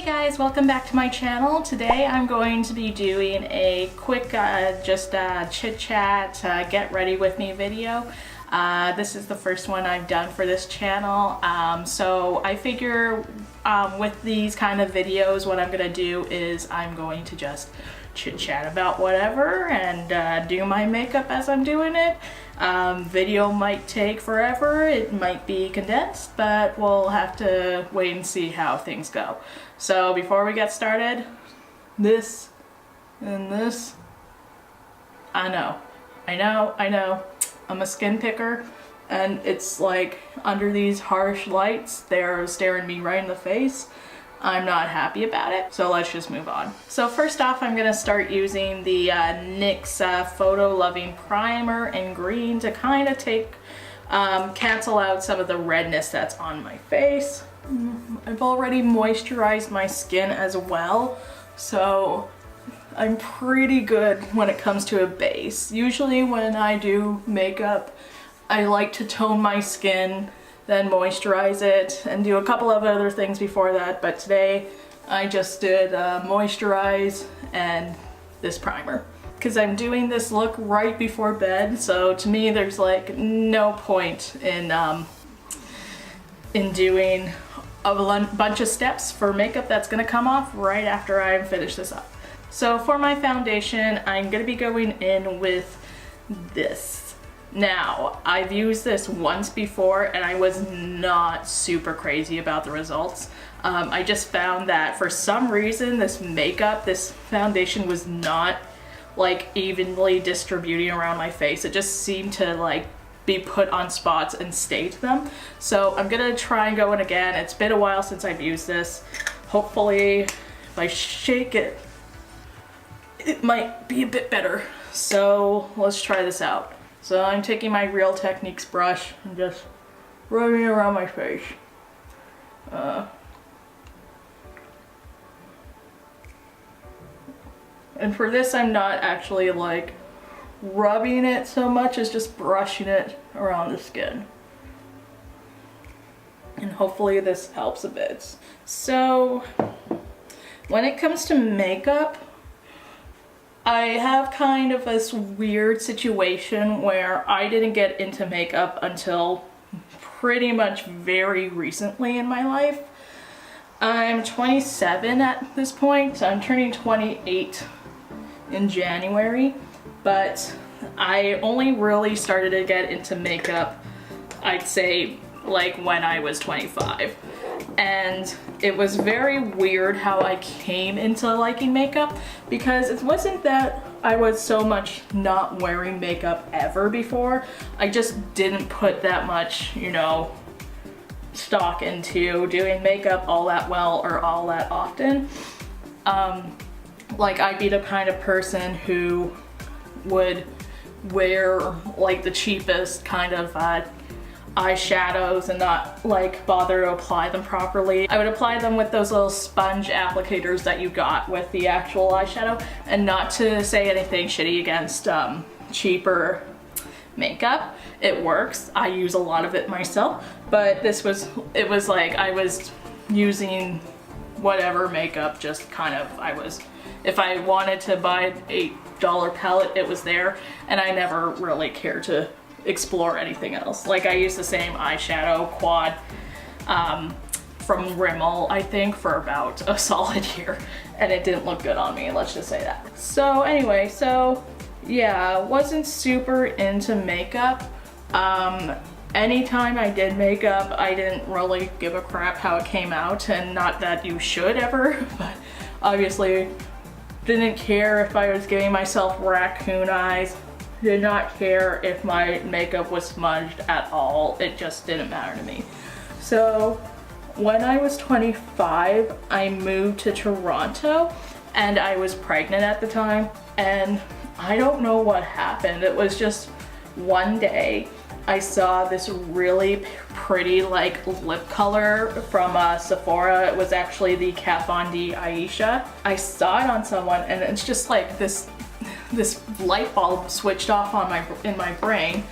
guys, welcome back to my channel. Today I'm going to be doing a quick chit chat, get ready with me video. This is the first one I've done for this channel, so I figure with these kind of videos what I'm gonna do is I'm going to just chit chat about whatever and do my makeup as I'm doing it. Video might take forever, it might be condensed, but we'll have to wait and see how things go. So before we get started, this and this, I know, I'm a skin picker, and it's like under these harsh lights, they're staring me right in the face. I'm not happy about it, so let's just move on. So first off, I'm gonna start using the NYX Photo Loving Primer in green to kind of cancel out some of the redness that's on my face. I've already moisturized my skin as well, so I'm pretty good when it comes to a base. Usually when I do makeup, I like to tone my skin, then moisturize it, and do a couple of other things before that, but today I just did moisturize and this primer. Because I'm doing this look right before bed, so to me there's like no point in doing a bunch of steps for makeup that's gonna come off right after I finish this up. So for my foundation, I'm gonna be going in with this. Now, I've used this once before and I was not super crazy about the results. I just found that for some reason this foundation was not like evenly distributing around my face. It just seemed to like be put on spots and stay to them. So I'm gonna try and go in again. It's been a while since I've used this. Hopefully if I shake it, it might be a bit better. So let's try this out. So I'm taking my Real Techniques brush and just rubbing it around my face. And for this, I'm not actually like rubbing it so much as just brushing it around the skin. And hopefully this helps a bit. So when it comes to makeup, I have kind of this weird situation where I didn't get into makeup until pretty much very recently in my life. I'm 27 at this point, so I'm turning 28 in January, but I only really started to get into makeup, I'd say, like when I was 25. And it was very weird how I came into liking makeup, because it wasn't that I was so much not wearing makeup ever before. I just didn't put that much, you know, stock into doing makeup all that well or all that often. Like I'd be the kind of person who would wear like the cheapest kind of eyeshadows and not like bother to apply them properly. I would apply them with those little sponge applicators that you got with the actual eyeshadow, and not to say anything shitty against cheaper makeup. It works. I use a lot of it myself, but it was like I was using whatever makeup, just kind of, if I wanted to buy an $8 palette, it was there, and I never really cared to explore anything else. Like I used the same eyeshadow quad from Rimmel, I think, for about a solid year, and it didn't look good on me, let's just say that. So anyway, so yeah, wasn't super into makeup. Anytime I did makeup, I didn't really give a crap how it came out, and not that you should ever, but obviously didn't care if I was giving myself raccoon eyes. Did not care if my makeup was smudged at all. It just didn't matter to me. So when I was 25, I moved to Toronto, and I was pregnant at the time, and I don't know what happened. It was just one day I saw this really pretty like lip color from Sephora. It was actually the Kat Von D Aisha. I saw it on someone, and it's just like this light bulb switched off in my brain,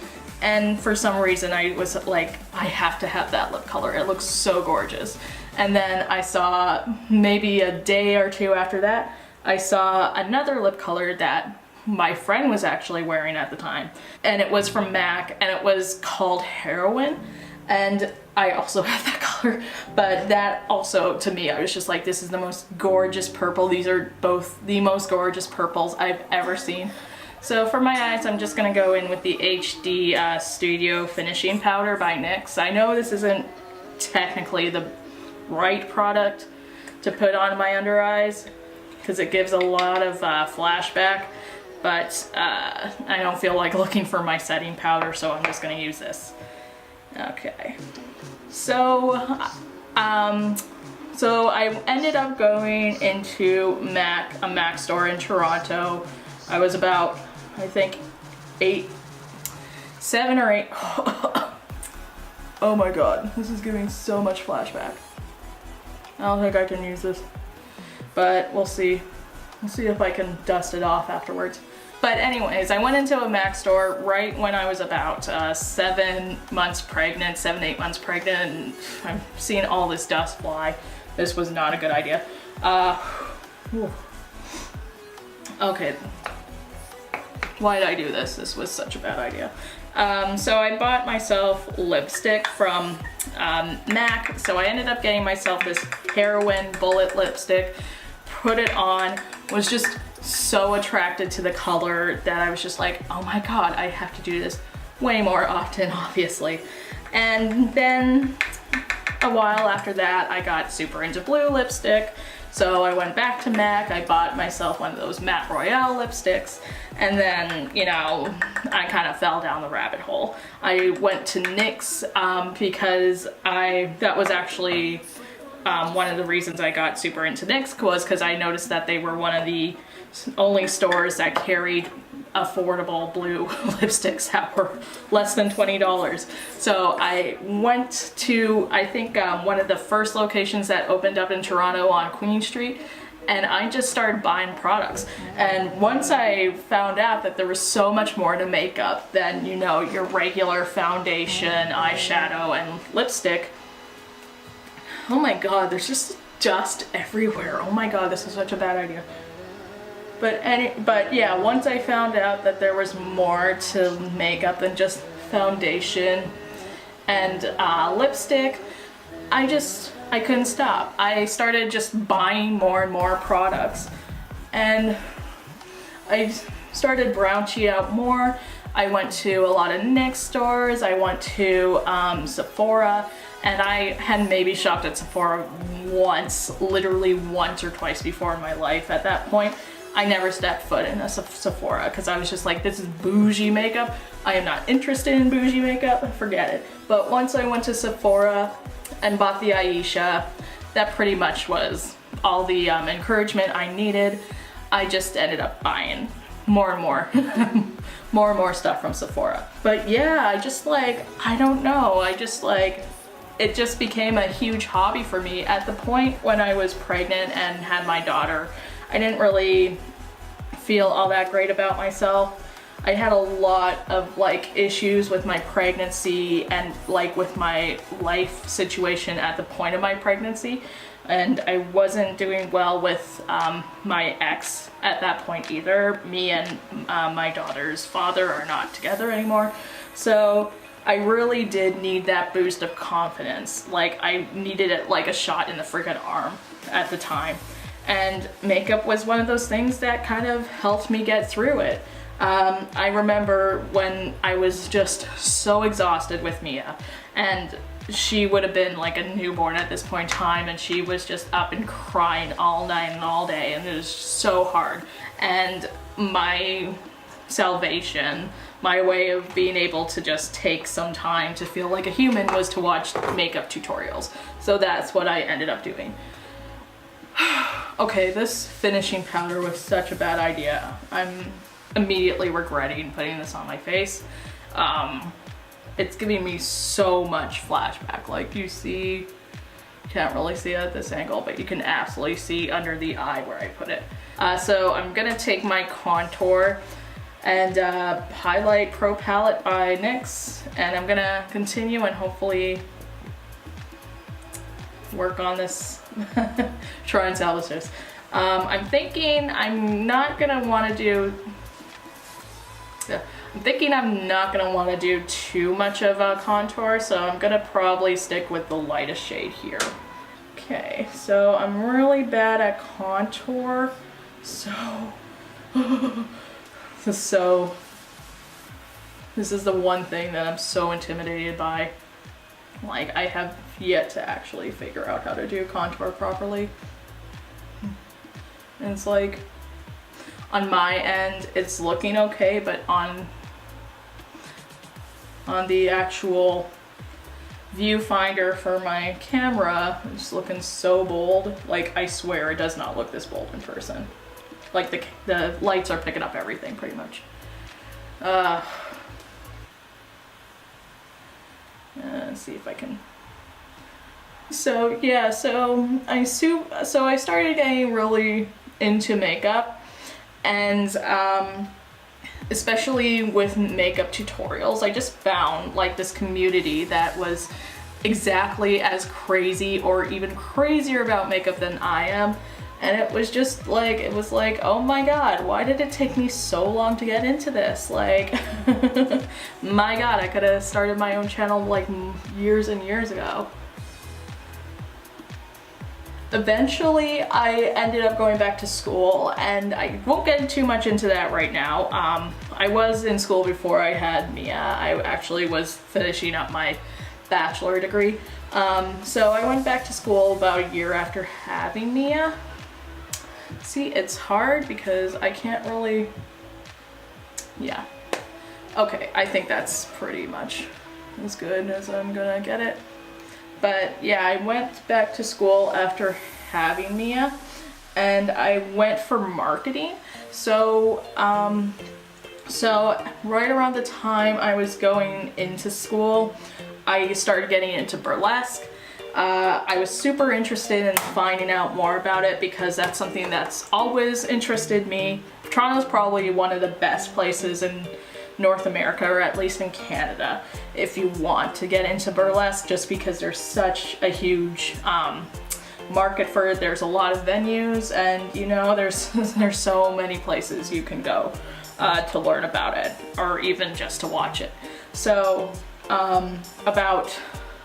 and for some reason I was like, I have to have that lip color. It looks so gorgeous. And then I saw, maybe a day or two after that, I saw another lip color that my friend was actually wearing at the time. And it was from MAC, and it was called Heroin. And I also have that color, but that also, to me, I was just like, this is the most gorgeous purple. These are both the most gorgeous purples I've ever seen. So for my eyes, I'm just gonna go in with the HD Studio Finishing Powder by NYX. I know this isn't technically the right product to put on my under eyes because it gives a lot of flashback, but I don't feel like looking for my setting powder, so I'm just gonna use this. Okay, so I ended up going into a MAC store in Toronto. I was about, I think, 7 or 8. Oh my god, this is giving so much flashback. I don't think I can use this, but we'll see. We'll see if I can dust it off afterwards. But anyways, I went into a MAC store right when I was about 7 months pregnant, 7, 8 months pregnant, and I'm seeing all this dust fly. This was not a good idea. Okay. Why did I do this? This was such a bad idea. So I bought myself lipstick from MAC. So I ended up getting myself this Heroin Bullet lipstick, put it on, was just so attracted to the color that I was just like, oh my god, I have to do this way more often, obviously. And then a while after that, I got super into blue lipstick. So I went back to MAC, I bought myself one of those Matte Royale lipsticks, and then, you know, I kind of fell down the rabbit hole. I went to NYX because that was actually one of the reasons I got super into NYX, was because I noticed that they were one of the only stores that carried affordable blue lipsticks that were less than $20. So I went to, I think, one of the first locations that opened up in Toronto on Queen Street, and I just started buying products. And once I found out that there was so much more to makeup than, you know, your regular foundation, eyeshadow, and lipstick, oh my god, there's just dust everywhere. Oh my god, this is such a bad idea. But yeah, once I found out that there was more to makeup than just foundation and lipstick, I couldn't stop. I started just buying more and more products, and I started branching out more. I went to a lot of NYX stores, I went to Sephora, and I had maybe shopped at Sephora once, literally once or twice before in my life. At that point, I never stepped foot in a Sephora because I was just like, this is bougie makeup. I am not interested in bougie makeup, forget it. But once I went to Sephora and bought the Aisha, that pretty much was all the encouragement I needed. I just ended up buying more and more, more and more stuff from Sephora. But yeah, I don't know, it just became a huge hobby for me. At the point when I was pregnant and had my daughter, I didn't really feel all that great about myself. I had a lot of issues with my pregnancy and with my life situation at the point of my pregnancy, and I wasn't doing well with my ex at that point either. Me and my daughter's father are not together anymore, so I really did need that boost of confidence. I needed it like a shot in the freaking arm at the time. And makeup was one of those things that kind of helped me get through it. I remember when I was just so exhausted with Mia, and she would have been like a newborn at this point in time, and she was just up and crying all night and all day, and it was so hard. And my salvation, my way of being able to just take some time to feel like a human, was to watch makeup tutorials. So that's what I ended up doing. Okay, this finishing powder was such a bad idea. I'm immediately regretting putting this on my face. It's giving me so much flashback. Like, you see, you can't really see it at this angle, but you can absolutely see under the eye where I put it. So I'm gonna take my contour and highlight Pro Palette by NYX, and I'm gonna continue and hopefully work on this, try and salvage this. I'm thinking I'm not gonna want to do, I'm thinking I'm not gonna want to do too much of a contour, so I'm gonna probably stick with the lightest shade here. Okay, so I'm really bad at contour, so this is the one thing that I'm so intimidated by. Like, I have yet to actually figure out how to do contour properly. And it's like, on my end, it's looking okay, but on the actual viewfinder for my camera, it's looking so bold. Like, I swear it does not look this bold in person. Like, the lights are picking up everything pretty much. Let's see if I can. So yeah, so I started getting really into makeup, and especially with makeup tutorials, I just found like this community that was exactly as crazy or even crazier about makeup than I am. And it was just like, it was like, oh my god, why did it take me so long to get into this? Like, my god, I could have started my own channel like years and years ago. Eventually, I ended up going back to school, and I won't get too much into that right now. I was in school before I had Mia. I actually was finishing up my bachelor degree. So I went back to school about a year after having Mia. See, it's hard because I can't really, yeah. Okay, I think that's pretty much as good as I'm gonna get it. But yeah, I went back to school after having Mia, and I went for marketing. So, so right around the time I was going into school, I started getting into burlesque. I was super interested in finding out more about it because that's something that's always interested me. Toronto's probably one of the best places in North America, or at least in Canada, if you want to get into burlesque, just because there's such a huge market for it. There's a lot of venues, and you know, there's so many places you can go to learn about it, or even just to watch it. So about,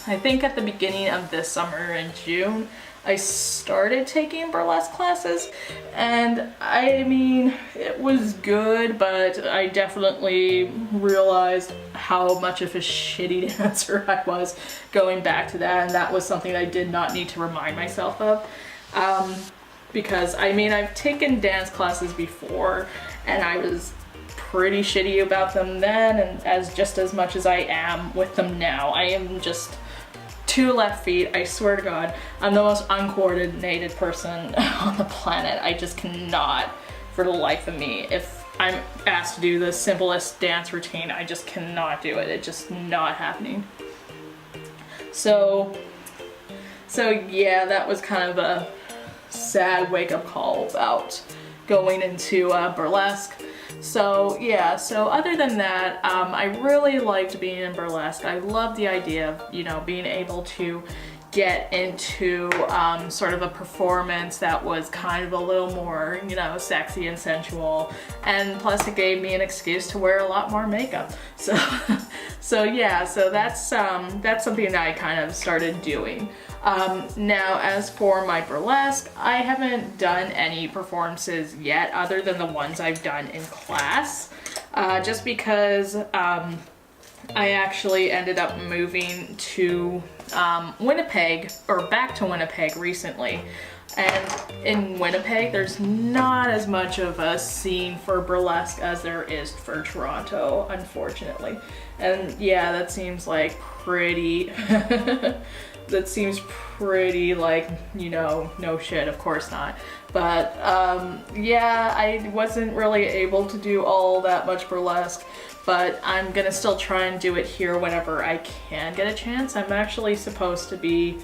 I think at the beginning of this summer in June, I started taking burlesque classes, and I mean, it was good, but I definitely realized how much of a shitty dancer I was going back to that, and that was something I did not need to remind myself of. Because I mean, I've taken dance classes before, and I was pretty shitty about them then, and just as much as I am with them now. I am just two left feet, I swear to God. I'm the most uncoordinated person on the planet. I just cannot, for the life of me, if I'm asked to do the simplest dance routine, I just cannot do it. It's just not happening. So yeah, that was kind of a sad wake-up call about going into burlesque. So yeah, so other than that, I really liked being in burlesque. I love the idea of, you know, being able to get into sort of a performance that was kind of a little more, you know, sexy and sensual, and plus it gave me an excuse to wear a lot more makeup. So so yeah, so that's something that I kind of started doing. Now, as for my burlesque, I haven't done any performances yet other than the ones I've done in class, just because I actually ended up moving to Winnipeg, or back to Winnipeg recently. And in Winnipeg, there's not as much of a scene for burlesque as there is for Toronto, unfortunately. And yeah, that seems like pretty, that seems pretty like, you know, no shit, of course not. But yeah, I wasn't really able to do all that much burlesque, but I'm gonna still try and do it here whenever I can get a chance. I'm actually supposed to be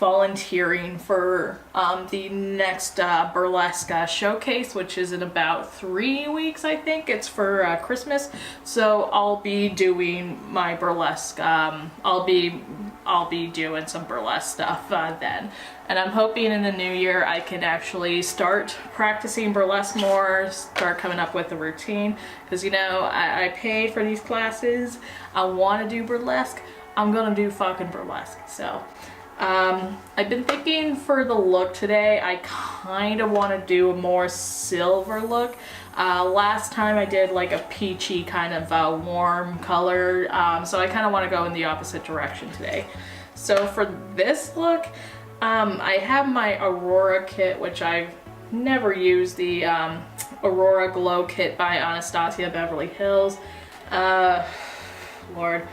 volunteering for the next burlesque showcase, which is in about 3 weeks, I think. It's for Christmas, so I'll be doing my burlesque. I'll be doing some burlesque stuff then, and I'm hoping in the new year I can actually start practicing burlesque more, start coming up with a routine, because you know, I paid for these classes. I want to do burlesque. I'm gonna do fucking burlesque. So I've been thinking for the look today, I kind of want to do a more silver look. Last time I did like a peachy kind of warm color, so I kind of want to go in the opposite direction today. So for this look, I have my Aurora kit, which I've never used, the Aurora Glow Kit by Anastasia Beverly Hills. Lord.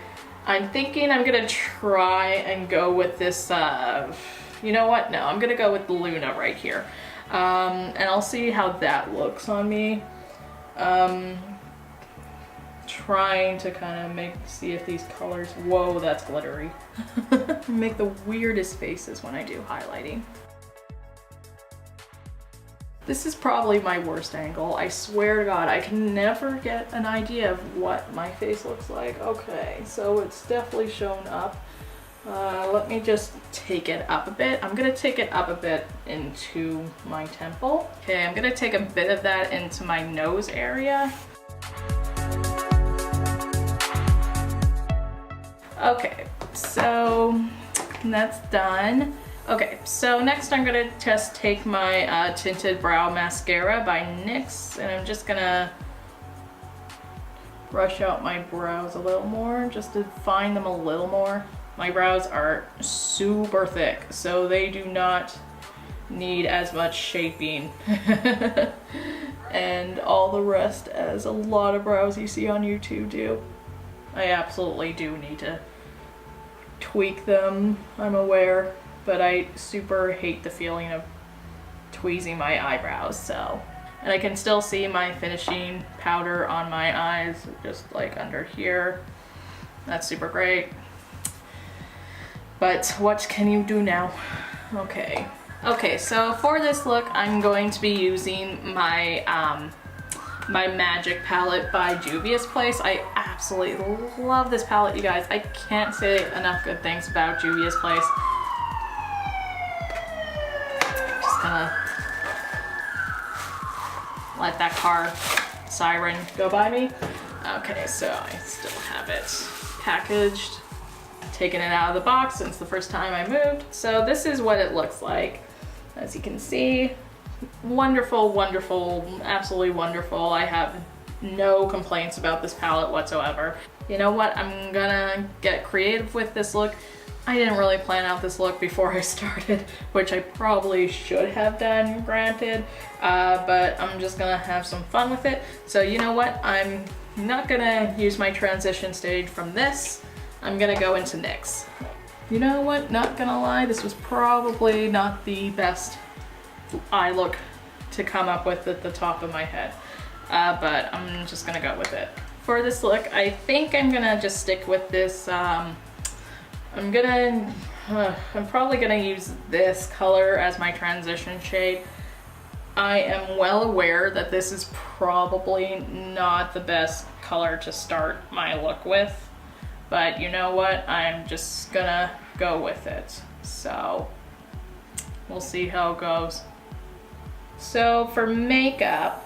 I'm thinking I'm gonna try and go with this, you know what? No, I'm gonna go with Luna right here. And I'll see how that looks on me. Trying to kind of see if these colors, whoa, that's glittery. Make the weirdest faces when I do highlighting. This is probably my worst angle. I swear to God, I can never get an idea of what my face looks like. Okay, so it's definitely shown up. Let me just take it up a bit. I'm gonna take it up a bit into my temple. Okay, I'm gonna take a bit of that into my nose area. Okay, so that's done. Okay, so next I'm gonna just take my Tinted Brow Mascara by NYX, and I'm just gonna brush out my brows a little more, just to define them a little more. My brows are super thick, so they do not need as much shaping and all the rest as a lot of brows you see on YouTube do. I absolutely do need to tweak them, I'm aware. But I super hate the feeling of tweezing my eyebrows, so. And I can still see my finishing powder on my eyes, just like under here. That's super great. But what can you do now? Okay. Okay, so for this look, I'm going to be using my my Magic palette by JUVIA'S Place. I absolutely love this palette, you guys. I can't say enough good things about JUVIA'S Place. Gonna let that car siren go by me. Okay, so I still have it packaged, taking it out of the box since the first time I moved. So this is what it looks like. As you can see, wonderful, wonderful, absolutely wonderful. I have no complaints about this palette whatsoever. You know what? I'm gonna get creative with this look. I didn't really plan out this look before I started, which I probably should have done, granted, but I'm just gonna have some fun with it. So you know what? I'm not gonna use my transition stage from this. I'm gonna go into NYX. You know what? Not gonna lie, this was probably not the best eye look to come up with at the top of my head, but I'm just gonna go with it. For this look, I think I'm gonna just stick with this, I'm probably gonna use this color as my transition shade. I am well aware that this is probably not the best color to start my look with, but you know what? I'm just gonna go with it. So we'll see how it goes. So for makeup,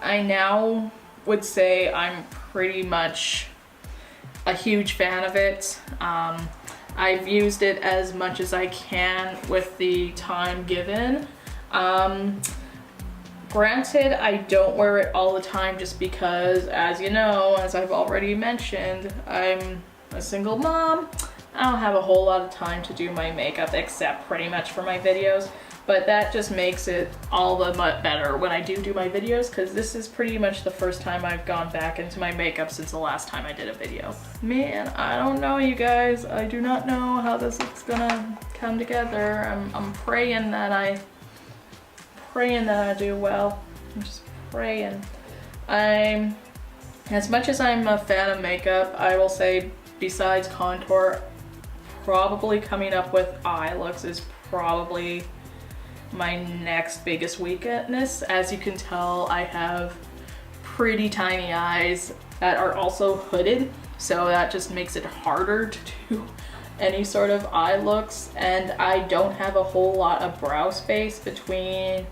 I now would say I'm pretty much a huge fan of it. I've used it as much as I can with the time given. Granted, I don't wear it all the time just because, as you know, as I've already mentioned, I'm a single mom. I don't have a whole lot of time to do my makeup except pretty much for my videos. But that just makes it all the much better when I do my videos, because this is pretty much the first time I've gone back into my makeup since the last time I did a video. Man, I don't know, you guys. I do not know how this is gonna come together. I'm praying that I do well. I'm just praying. As much as I'm a fan of makeup, I will say besides contour, probably coming up with eye looks is probably my next biggest weakness. As you can tell, I have pretty tiny eyes that are also hooded, so that just makes it harder to do any sort of eye looks, and I don't have a whole lot of brow space between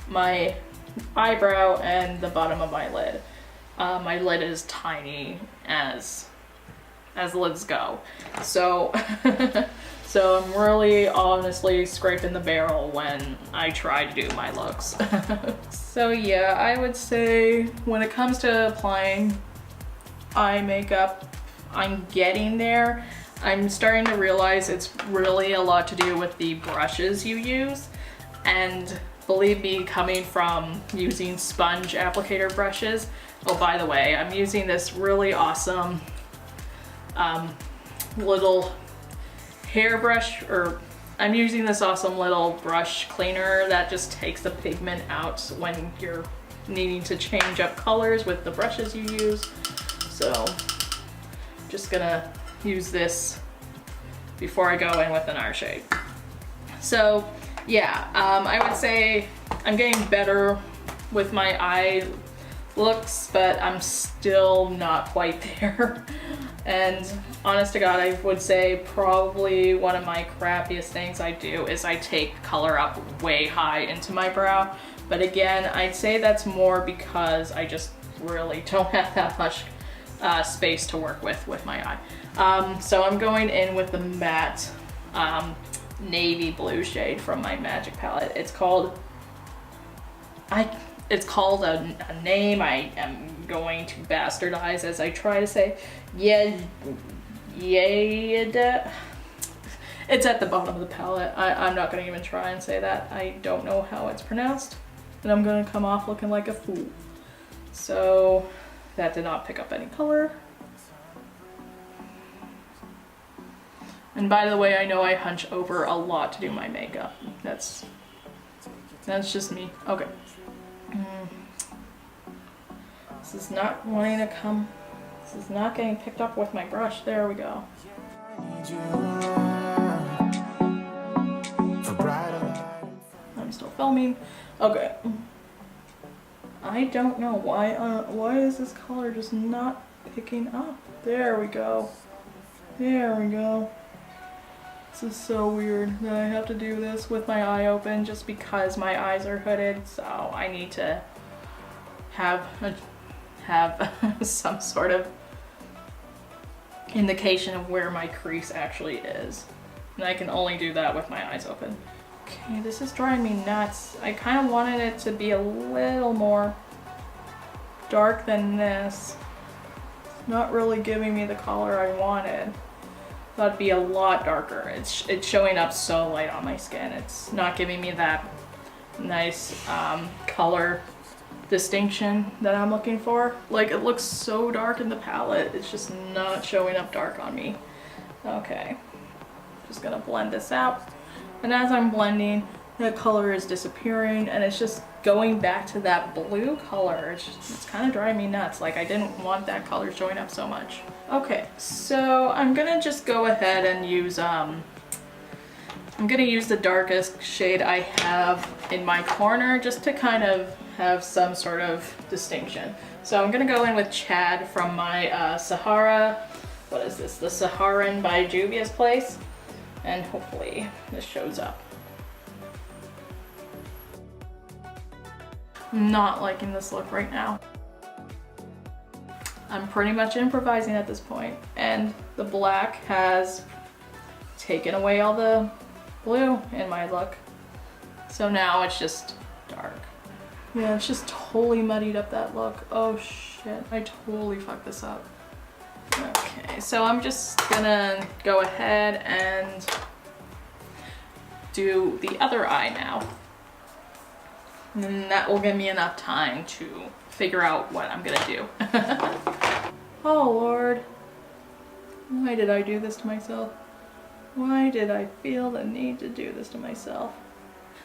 my eyebrow and the bottom of my lid. My lid is tiny as lids go, so so I'm really honestly scraping the barrel when I try to do my looks. So yeah, I would say when it comes to applying eye makeup, I'm getting there. I'm starting to realize it's really a lot to do with the brushes you use, and believe me, coming from using sponge applicator brushes. Oh, by the way, I'm using this really awesome little hairbrush, or I'm using this awesome little brush cleaner that just takes the pigment out when you're needing to change up colors with the brushes you use. So just gonna use this before I go in with an eye shade. So yeah, I would say I'm getting better with my eye looks, but I'm still not quite there. And honest to God, I would say probably one of my crappiest things I do is I take color up way high into my brow. But again, I'd say that's more because I just really don't have that much space to work with my eye. So I'm going in with the matte navy blue shade from my Magic palette. It's called a name I am going to bastardize as I try to say. Yeah, it's at the bottom of the palette. I'm not gonna even try and say that. I don't know how it's pronounced, and I'm gonna come off looking like a fool. So that did not pick up any color. And by the way, I know I hunch over a lot to do my makeup. That's just me. Okay. This is not wanting to come. This is not getting picked up with my brush. There we go. I'm still filming. Okay. I don't know why is this color just not picking up? There we go. There we go. This is so weird that I have to do this with my eye open just because my eyes are hooded, so I need to have some sort of indication of where my crease actually is. And I can only do that with my eyes open. Okay, this is driving me nuts. I kind of wanted it to be a little more dark than this. It's not really giving me the color I wanted. Thought it'd be a lot darker. It's showing up so light on my skin. It's not giving me that nice color distinction that I'm looking for. Like, it looks so dark in the palette. It's just not showing up dark on me. Okay, just gonna blend this out. And as I'm blending, that color is disappearing and it's just going back to that blue color. It's kind of driving me nuts. Like, I didn't want that color showing up so much. Okay, so I'm gonna just go ahead and use I'm gonna use the darkest shade I have in my corner just to kind of have some sort of distinction. So I'm gonna go in with Chad from my Sahara, what is this? The Saharan by JUVIA'S place, and hopefully this shows up. I'm not liking this look right now. I'm pretty much improvising at this point, and the black has taken away all the blue in my look. So now it's just dark. Yeah, it's just totally muddied up that look. Oh shit, I totally fucked this up. Okay, so I'm just gonna go ahead and do the other eye now. And then that will give me enough time to figure out what I'm gonna do. Oh Lord, why did I do this to myself? Why did I feel the need to do this to myself?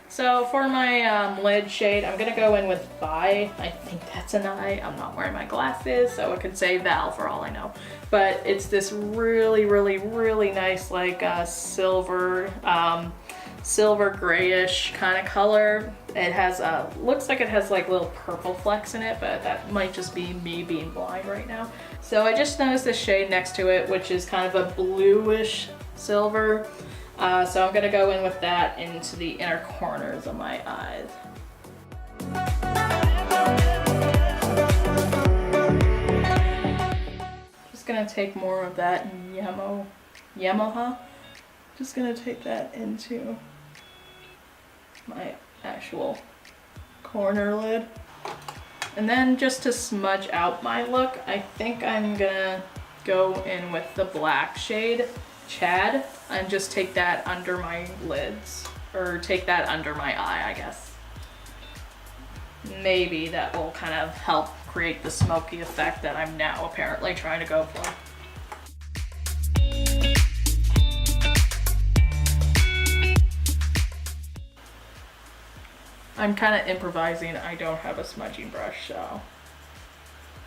So for my lid shade, I'm gonna go in with Vi. I think that's an I. I'm not wearing my glasses, so it could say Val for all I know. but it's this really nice like silver silver grayish kind of color. It has looks like it has like little purple flecks in it, but that might just be me being blind right now. So I just noticed the shade next to it, which is kind of a bluish silver. So I'm gonna go in with that into the inner corners of my eyes. Just gonna take more of that Yamaha. Just gonna take that into my actual corner lid. And then just to smudge out my look, I think I'm gonna go in with the black shade, Chad, and just take that under my lids, or take that under my eye, I guess. Maybe that will kind of help create the smoky effect that I'm now apparently trying to go for. I'm kind of improvising. I don't have a smudging brush, so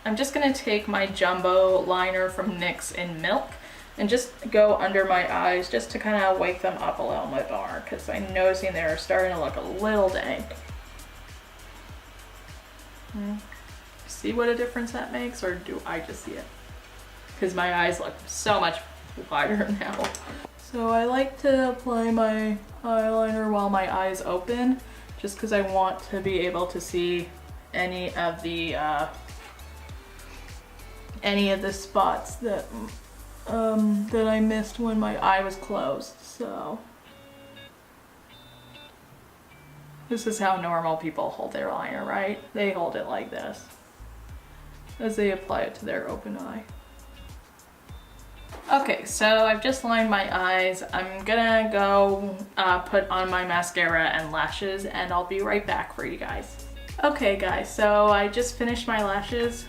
I'm just gonna take my jumbo liner from NYX in Milk and just go under my eyes just to kind of wake them up a little bit more, because I'm noticing they're starting to look a little dank. See what a difference that makes, or do I just see it? Because my eyes look so much wider now. So I like to apply my eyeliner while my eyes open, just because I want to be able to see any of the spots that that I missed when my eye was closed. So this is how normal people hold their liner, right? They hold it like this as they apply it to their open eye. Okay, so I've just lined my eyes. I'm gonna go put on my mascara and lashes, and I'll be right back for you guys. Okay guys, so I just finished my lashes.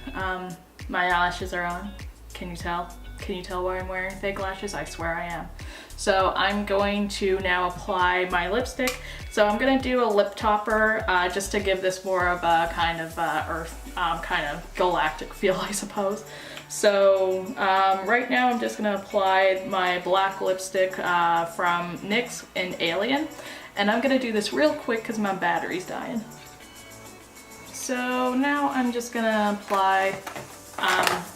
My eyelashes are on. Can you tell? Can you tell why I'm wearing fake lashes? I swear I am. So I'm going to now apply my lipstick. So I'm gonna do a lip topper just to give this more of a kind of earth, kind of galactic feel, I suppose. So right now I'm just gonna apply my black lipstick from NYX in Alien. And I'm gonna do this real quick because my battery's dying. So now I'm just gonna apply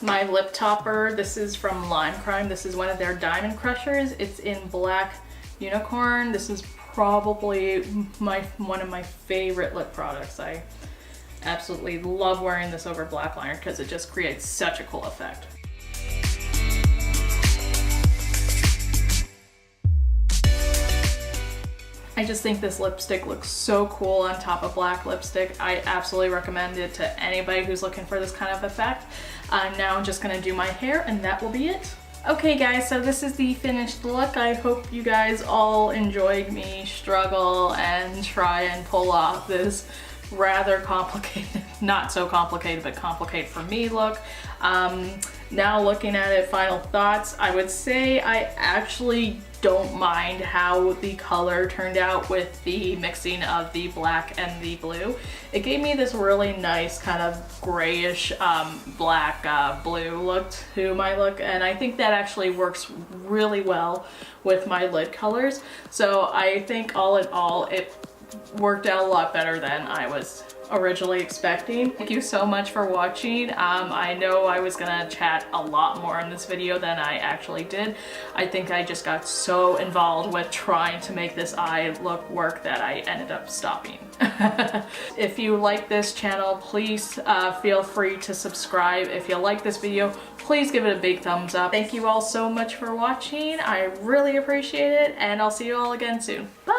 my lip topper. This is from Lime Crime. This is one of their Diamond Crushers. It's in Black Unicorn. This is probably one of my favorite lip products. I absolutely love wearing this over black liner because it just creates such a cool effect. I just think this lipstick looks so cool on top of black lipstick. I absolutely recommend it to anybody who's looking for this kind of effect. Now I'm just gonna do my hair and that will be it. Okay guys, so this is the finished look. I hope you guys all enjoyed me struggle and try and pull off this rather complicated, not so complicated, but complicated for me look. Now looking at it, final thoughts, I would say I actually don't mind how the color turned out with the mixing of the black and the blue. It gave me this really nice kind of grayish black blue look to my look, and I think that actually works really well with my lid colors. So I think all in all it worked out a lot better than I was originally expecting. Thank you so much for watching. I know I was gonna chat a lot more in this video than I actually did. I think I just got so involved with trying to make this eye look work that I ended up stopping. If you like this channel, please feel free to subscribe. If you like this video, please give it a big thumbs up. Thank you all so much for watching. I really appreciate it, and I'll see you all again soon. Bye!